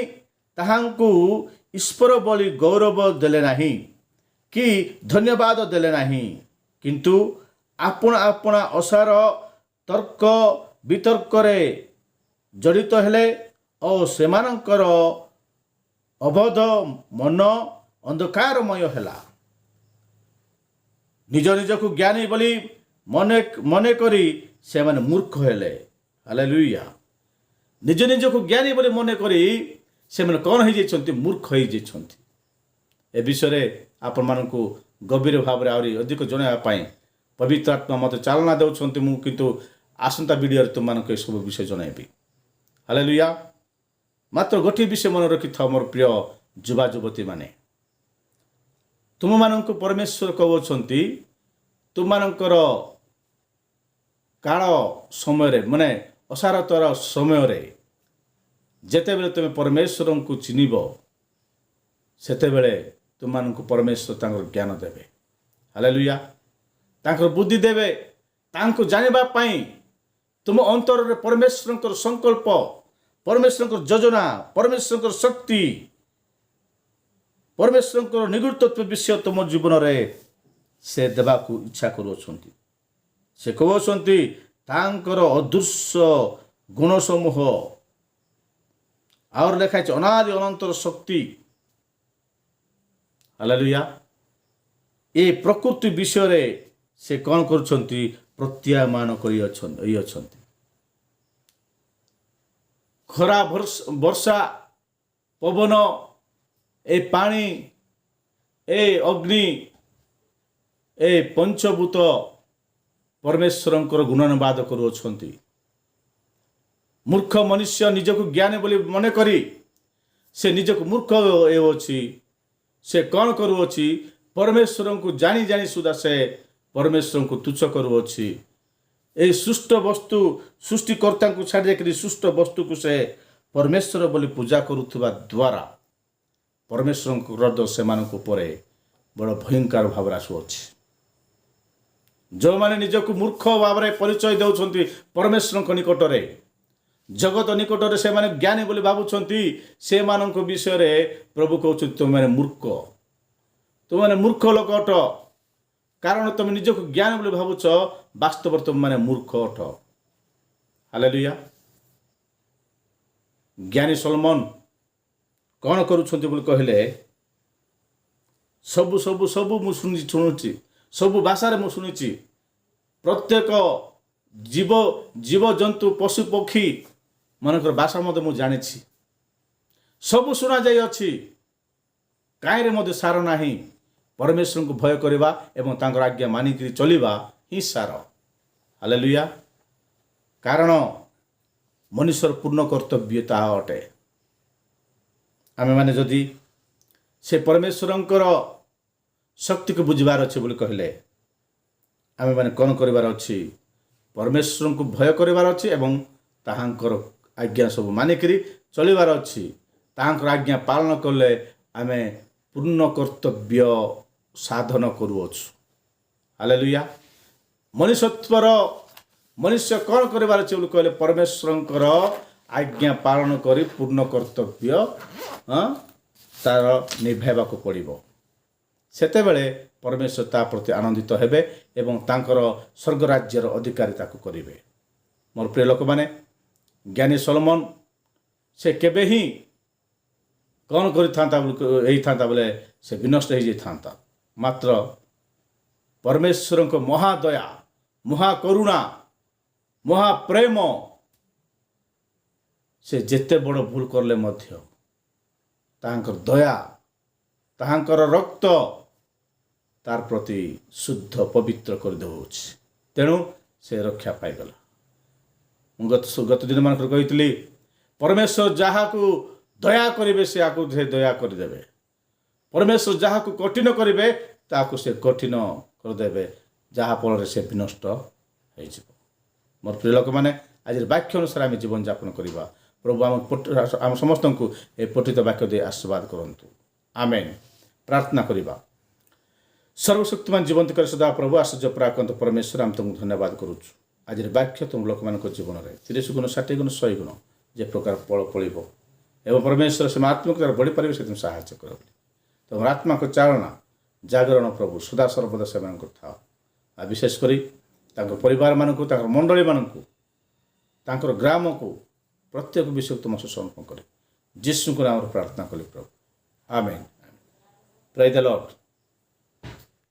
ତାହାଙ୍କୁ ଈଶ୍ୱର ବୋଲି ଗୌରବ ଦେଲେ ନାହିଁ କି ଧନ୍ୟବାଦ ଦେଲେ ନାହିଁ, କିନ୍ତୁ ଆପଣା ଅସାର ତର୍କ ବିତର୍କରେ ଜଡ଼ିତ ହେଲେ ଓ ସେମାନଙ୍କର ଅବୋଧ ମନ ଅନ୍ଧକାରମୟ ହେଲା। ନିଜ ନିଜକୁ ଜ୍ଞାନୀ ବୋଲି ମନେ କରି ସେମାନେ ମୂର୍ଖ ହେଲେ। ହାଲେଲୁୟା। ନିଜ ନିଜକୁ ଜ୍ଞାନୀ ବୋଲି ମନେ କରି ସେମାନେ କ'ଣ ହେଇଯାଇଛନ୍ତି? ମୂର୍ଖ ହେଇଯାଇଛନ୍ତି। ଏ ବିଷୟରେ ଆପଣମାନଙ୍କୁ ଗଭୀର ଭାବରେ ଆହୁରି ଅଧିକ ଜଣାଇବା ପାଇଁ ପବିତ୍ର ଆତ୍ମା ମୋତେ ଚାଳନା ଦେଉଛନ୍ତି। ମୁଁ କିନ୍ତୁ ଆସନ୍ତା ଭିଡ଼ିଓରେ ତୁମମାନଙ୍କୁ ଏସବୁ ବିଷୟ ଜଣାଇବି। ହାଲେଲୁୟା। ମାତ୍ର ଗୋଟିଏ ବିଷୟ ମନେ ରଖିଥାଅ ମୋର ପ୍ରିୟ ଯୁବା ଯୁବତୀମାନେ, ତୁମମାନଙ୍କୁ ପରମେଶ୍ୱର କହୁଅଛନ୍ତି ତୁମମାନଙ୍କର କାଳ ସମୟରେ ମାନେ ଅସାରତର ସମୟରେ ଯେତେବେଳେ ତୁମେ ପରମେଶ୍ୱରଙ୍କୁ ଚିହ୍ନିବ, ସେତେବେଳେ ତୁମମାନଙ୍କୁ ପରମେଶ୍ୱର ତାଙ୍କର ଜ୍ଞାନ ଦେବେ। ହାଲେଲୁୟା। ତାଙ୍କର ବୁଦ୍ଧି ଦେବେ, ତାଙ୍କୁ ଜାଣିବା ପାଇଁ ତୁମ ଅନ୍ତରରେ ପରମେଶ୍ୱରଙ୍କର ସଂକଳ୍ପ, ପରମେଶ୍ୱରଙ୍କର ଯୋଜନା, ପରମେଶ୍ୱରଙ୍କର ଶକ୍ତି, ପରମେଶ୍ୱରଙ୍କର ନିଗୁଡତ୍ୱ ବିଷୟ ତୁମ ଜୀବନରେ ସେ ଦେବାକୁ ଇଚ୍ଛା କରୁଅଛନ୍ତି। ସେ କହୁଅଛନ୍ତି ତାଙ୍କର ଅଦୃଶ୍ୟ ଗୁଣସମୂହ, ଆହୁରି ଲେଖା ହେଇଛି ଅନାଦି ଅନନ୍ତର ଶକ୍ତି। ହାଲେଲୁୟା। ଏ ପ୍ରକୃତି ବିଷୟରେ ସେ କ'ଣ କରୁଛନ୍ତି? ପ୍ରତ୍ୟାୟମାନ କରିଅଛନ୍ତି। ଖରା ବର୍ଷା ପବନ, ଏ ପାଣି, ଏ ଅଗ୍ନି, ଏ ପଞ୍ଚଭୂତ ପରମେଶ୍ୱରଙ୍କର ଗୁଣାନୁବାଦ କରୁଅଛନ୍ତି। ମୂର୍ଖ ମନୁଷ୍ୟ ନିଜକୁ ଜ୍ଞାନୀ ବୋଲି ମନେ କରି ସେ ନିଜକୁ ମୂର୍ଖ ହେଉଅଛି। ସେ କ'ଣ କରୁଅଛି? ପରମେଶ୍ୱରଙ୍କୁ ଜାଣି ସୁଦ୍ଧା ସେ ପରମେଶ୍ୱରଙ୍କୁ ତୁଚ୍ଛ କରୁଅଛି। ଏହି ସୃଷ୍ଟ ବସ୍ତୁ ସୃଷ୍ଟିକର୍ତ୍ତାଙ୍କୁ ଛାଡ଼ି ଦେଇକରି ସୃଷ୍ଟ ବସ୍ତୁକୁ ସେ ପରମେଶ୍ୱର ବୋଲି ପୂଜା କରୁଥିବା ଦ୍ୱାରା ପରମେଶ୍ୱରଙ୍କ କ୍ରୋଧ ସେମାନଙ୍କ ଉପରେ ବଡ଼ ଭୟଙ୍କର ଭାବରେ ଆସୁଅଛି। ଯେଉଁମାନେ ନିଜକୁ ମୂର୍ଖ ଭାବରେ ପରିଚୟ ଦେଉଛନ୍ତି ପରମେଶ୍ୱରଙ୍କ ନିକଟରେ, ଜଗତ ନିକଟରେ ସେମାନେ ଜ୍ଞାନୀ ବୋଲି ଭାବୁଛନ୍ତି, ସେମାନଙ୍କ ବିଷୟରେ ପ୍ରଭୁ କହୁଛନ୍ତି ତୁମେମାନେ ମୂର୍ଖ, ତୁମେମାନେ ମୂର୍ଖ ଲୋକ ଅଟ। କାରଣ ତୁମେ ନିଜକୁ ଜ୍ଞାନୀ ବୋଲି ଭାବୁଛ, ବାସ୍ତବରେ ତୁମେମାନେ ମୂର୍ଖ ଅଟ। ହାଲେଲୁୟା। ଜ୍ଞାନୀ ସଲୋମନ କ'ଣ କରୁଛନ୍ତି ବୋଲି କହିଲେ, ସବୁ ମୁଁ ଶୁଣୁଛି, ସବୁ ଭାଷାରେ ମୁଁ ଶୁଣିଛି, ପ୍ରତ୍ୟେକ ଜୀବଜନ୍ତୁ ପଶୁ ପକ୍ଷୀ ମାନଙ୍କର ଭାଷା ମଧ୍ୟ ମୁଁ ଜାଣିଛି। ସବୁ ଶୁଣାଯାଇଅଛି, କାହିଁରେ ମଧ୍ୟ ସାର ନାହିଁ। ପରମେଶ୍ୱରଙ୍କୁ ଭୟ କରିବା ଏବଂ ତାଙ୍କର ଆଜ୍ଞା ମାନିକରି ଚଳିବା ହିଁ ସାର। ହାଲେଲୁୟା। କାରଣ ମନୁଷ୍ୟର ପୂର୍ଣ୍ଣ କର୍ତ୍ତବ୍ୟ ତାହା ଅଟେ। ଆମେମାନେ ଯଦି ସେ ପରମେଶ୍ୱରଙ୍କର ଶକ୍ତିକୁ ବୁଝିବାର ଅଛି ବୋଲି କହିଲେ, ଆମେମାନେ କ'ଣ କରିବାର ଅଛି? ପରମେଶ୍ୱରଙ୍କୁ ଭୟ କରିବାର ଅଛି ଏବଂ ତାହାଙ୍କର ଆଜ୍ଞା ସବୁ ମାନିକିରି ଚଳିବାର ଅଛି। ତାହାଙ୍କର ଆଜ୍ଞା ପାଳନ କଲେ ଆମେ ପୂର୍ଣ୍ଣ କର୍ତ୍ତବ୍ୟ ସାଧନ କରୁଅଛୁ। ହାଲେଲୁୟା। ମନୁଷ୍ୟ କ'ଣ କରିବାର ଅଛି ବୋଲି କହିଲେ ପରମେଶ୍ୱରଙ୍କର ଆଜ୍ଞା ପାଳନ କରି ପୂର୍ଣ୍ଣ କର୍ତ୍ତବ୍ୟ ତାର ନିଭାଇବାକୁ ପଡ଼ିବ। ସେତେବେଳେ ପରମେଶ୍ୱର ତା ପ୍ରତି ଆନନ୍ଦିତ ହେବେ ଏବଂ ତାଙ୍କର ସ୍ୱର୍ଗ ରାଜ୍ୟର ଅଧିକାରୀ ତାକୁ କରିବେ। ମୋର ପ୍ରିୟ ଲୋକମାନେ, ଜ୍ଞାନୀ ସଲୋମନ ସେ କେବେ ହିଁ କ'ଣ ହେଇଥାନ୍ତା ବୋଲେ ସେ ବିନଷ୍ଟ ହେଇଯାଇଥାନ୍ତା। ମାତ୍ର ପରମେଶ୍ୱରଙ୍କ ମହାଦୟା, ମହାକରୁଣା, ମହାପ୍ରେମ, ସେ ଯେତେ ବଡ଼ ଭୁଲ କଲେ ମଧ୍ୟ ତାହାଙ୍କର ଦୟା, ତାହାଙ୍କର ରକ୍ତ ତାର ପ୍ରତି ଶୁଦ୍ଧ ପବିତ୍ର କରିଦେଉଛି। ତେଣୁ ସେ ରକ୍ଷା ପାଇଗଲା। ମୁଁ ଗତ ଦିନମାନଙ୍କରେ କହିଥିଲି, ପରମେଶ୍ୱର ଯାହାକୁ ଦୟା କରିବେ ସେ ଦୟା କରିଦେବେ। ପରମେଶ୍ୱର ଯାହାକୁ କଠିନ କରିବେ ତାହାକୁ ସେ କଠିନ କରିଦେବେ, ଯାହାଫଳରେ ସେ ବିନଷ୍ଟ ହେଇଯିବ। ମୋର ପ୍ରିୟ ଲୋକମାନେ, ଆଜିର ବାକ୍ୟ ଅନୁସାରେ ଆମେ ଜୀବନଯାପନ କରିବା। ପ୍ରଭୁ ଆମ ସମସ୍ତଙ୍କୁ ଏ ପଠିତ ବାକ୍ୟ ଦେଇ ଆଶୀର୍ବାଦ କରନ୍ତୁ। ଆମେନ୍। ପ୍ରାର୍ଥନା କରିବା। ସର୍ବଶକ୍ତିମାନ ଜୀବନ୍ତକାର ସଦା ପ୍ରଭୁ ଆଶ୍ଚର୍ଯ୍ୟ ପରାକ୍ରାନ୍ତ ପରମେଶ୍ୱର, ଆମେ ତୁମକୁ ଧନ୍ୟବାଦ କରୁଛୁ। ଆଜିର ବାକ୍ୟ ତୁମ ଲୋକମାନଙ୍କ ଜୀବନରେ 30 ଗୁଣ, 60 ଗୁଣ, 100 ଗୁଣ ଯେ ପ୍ରକାର ଫଳ ଫଳିବ ଏବଂ ପରମେଶ୍ୱର ସେ ଆତ୍ମିକତାରେ ବଢ଼ିପାରିବେ, ସେଥିପାଇଁ ସାହାଯ୍ୟ କର। ତୁମର ଆତ୍ମାଙ୍କ ଚାଳନା, ଜାଗରଣ ପ୍ରଭୁ ସଦା ସର୍ବଦା ସେମାନଙ୍କୁ ଥାଅ। ଆଉ ବିଶେଷ କରି ତାଙ୍କ ପରିବାରମାନଙ୍କୁ, ତାଙ୍କର ମଣ୍ଡଳୀମାନଙ୍କୁ, ତାଙ୍କର ଗ୍ରାମକୁ, ପ୍ରତ୍ୟେକ ବିଷୟକୁ ତୁମ ସମର୍ପଣ କରେ। ଯୀଶୁଙ୍କ ନାମରେ ପ୍ରାର୍ଥନା କଲି ପ୍ରଭୁ। ଆମେନ୍। ପ୍ରେଜ୍ ଦ ଲର୍ଡ।